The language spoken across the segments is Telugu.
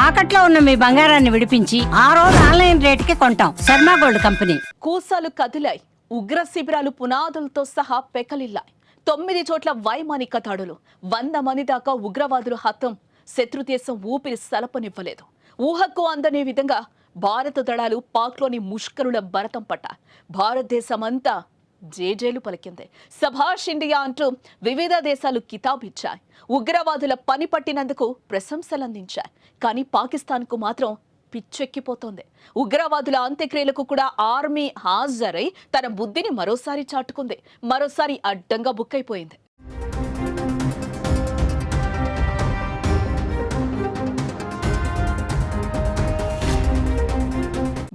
తాకట్లో ఉన్న మీ బంగారాన్ని విడిపించి ఆ రోజు ఆన్లైన్ రేటుకి కొంటాం. Sharma gold company. కూసాలు కదిలాయి. ఉగ్ర శిబిరాలు పునాదులతో సహా పెకలిల్లాయి. 9 చోట్ల వైమానిక దాడులు, 100 మంది దాకా ఉగ్రవాదులు హతం. శత్రుదేశం ఊపిరి సలపనివ్వలేదు. ఊహకు అందని విధంగా భారత దళాలు పాక్లోని ముష్కరుల భరతం పట్టాయి. భారతదేశమంతా జేజేలు పలికింది. సభాష్ ఇండియా అంటూ వివిధ దేశాలు కితాబిచ్చాయి. ఉగ్రవాదుల పని పట్టినందుకు ప్రశంసలందించాయి. కానీ పాకిస్తాన్కు మాత్రం పిచ్చెక్కిపోతోంది. ఉగ్రవాదుల అంత్యక్రియలకు కూడా ఆర్మీ హాజరై తన బుద్ధిని మరోసారి చాటుకుంది. మరోసారి అడ్డంగా బుక్కైపోయింది.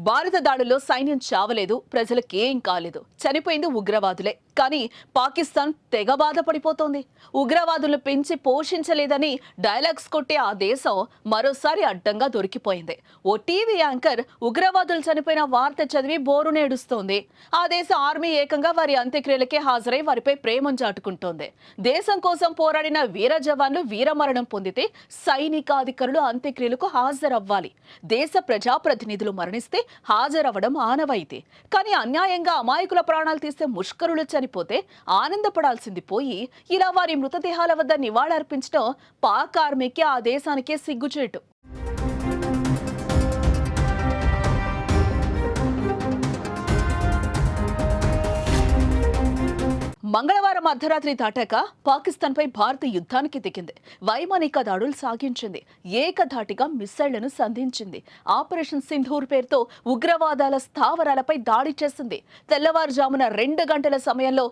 భారత దాడుల్లో సైన్యం చావలేదు, ప్రజలకేం కాలేదు. చనిపోయింది ఉగ్రవాదులే. కానీ పాకిస్తాన్ తెగ బాధపడిపోతోంది. ఉగ్రవాదులను పెంచి పోషించలేదని డైలాగ్స్ కొట్టే ఆ దేశం మరోసారి అడ్డంగా దొరికిపోయింది. ఓ టీవీ యాంకర్ ఉగ్రవాదులు చనిపోయిన వార్త చదివి బోరు నేడుస్తోంది. ఆ దేశ ఆర్మీ ఏకంగా వారి అంత్యక్రియలకే హాజరై వారిపై ప్రేమను చాటుకుంటోంది. దేశం కోసం పోరాడిన వీర జవాన్లు వీరమరణం పొందితే సైనికాధికారులు అంత్యక్రియలకు హాజరవ్వాలి. దేశ ప్రజాప్రతినిధులు మరణిస్తే హాజరవ్వడం ఆనవాయితీ. కానీ అన్యాయంగా అమాయకుల ప్రాణాలు తీస్తే ముష్కరులు చనిపోతే ఆనందపడాల్సింది పోయి ఇలా వారి మృతదేహాల వద్ద నివాళులర్పించడం పాక్ ఆర్మీకి, ఆ దేశానికే సిగ్గుచేటు. మంగళవారం అర్ధరాత్రి దాటాక పాకిస్తాన్ పై భారత యుద్ధానికి దిగింది. వైమానిక దాడులు సాగించింది. ఏకధాటిగా మిస్సైళ్లను సంధించింది. ఆపరేషన్ సింధూర్ పేరుతో ఉగ్రవాదాల స్థావరాలపై దాడి చేసింది. తెల్లవారుజామున 2 గంటల సమయంలో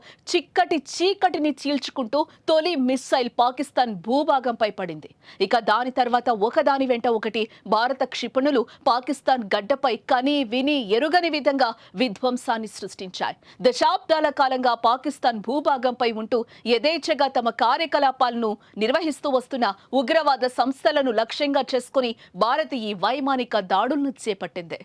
చీకటిని చీల్చుకుంటూ తొలి మిస్సైల్ పాకిస్తాన్ భూభాగంపై పడింది. ఇక దాని తర్వాత ఒకదాని వెంట ఒకటి భారత క్షిపణులు పాకిస్తాన్ గడ్డపై కని విని ఎరుగని విధంగా విధ్వంసాన్ని సృష్టించాయి. దశాబ్దాల కాలంగా పాకిస్తాన్ భూభాగంపై ఉంటూ యథేచ్ఛగా తమ కార్యకలాపాలను నిర్వహిస్తూ వస్తున్న ఉగ్రవాద సంస్థలను లక్ష్యంగా చేసుకుని భారత్ ఈ వైమానిక దాడులను చేపట్టింది.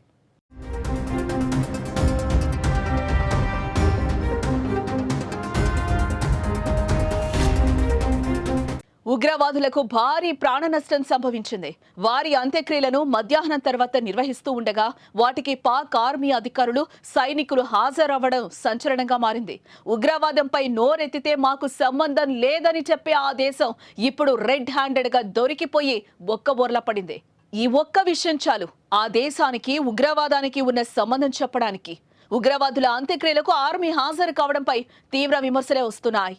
ఉగ్రవాదులకు భారీ ప్రాణ నష్టం సంభవించింది. వారి అంత్యక్రియలను మధ్యాహ్నం తర్వాత నిర్వహిస్తూ ఉండగా వాటికి పాక్ ఆర్మీ అధికారులు, సైనికులు హాజరవ్వడం సంచలనంగా మారింది. ఉగ్రవాదంపై నోరెత్తితే మాకు సంబంధం లేదని చెప్పే ఆ దేశం ఇప్పుడు రెడ్ హ్యాండెడ్ గా దొరికిపోయి బొక్కబోర్లా పడింది. ఈ ఒక్క విషయం చాలు ఆ దేశానికి ఉగ్రవాదానికి ఉన్న సంబంధం చెప్పడానికి. ఉగ్రవాదుల అంత్యక్రియలకు ఆర్మీ హాజరు కావడంపై తీవ్ర విమర్శలే వస్తున్నాయి.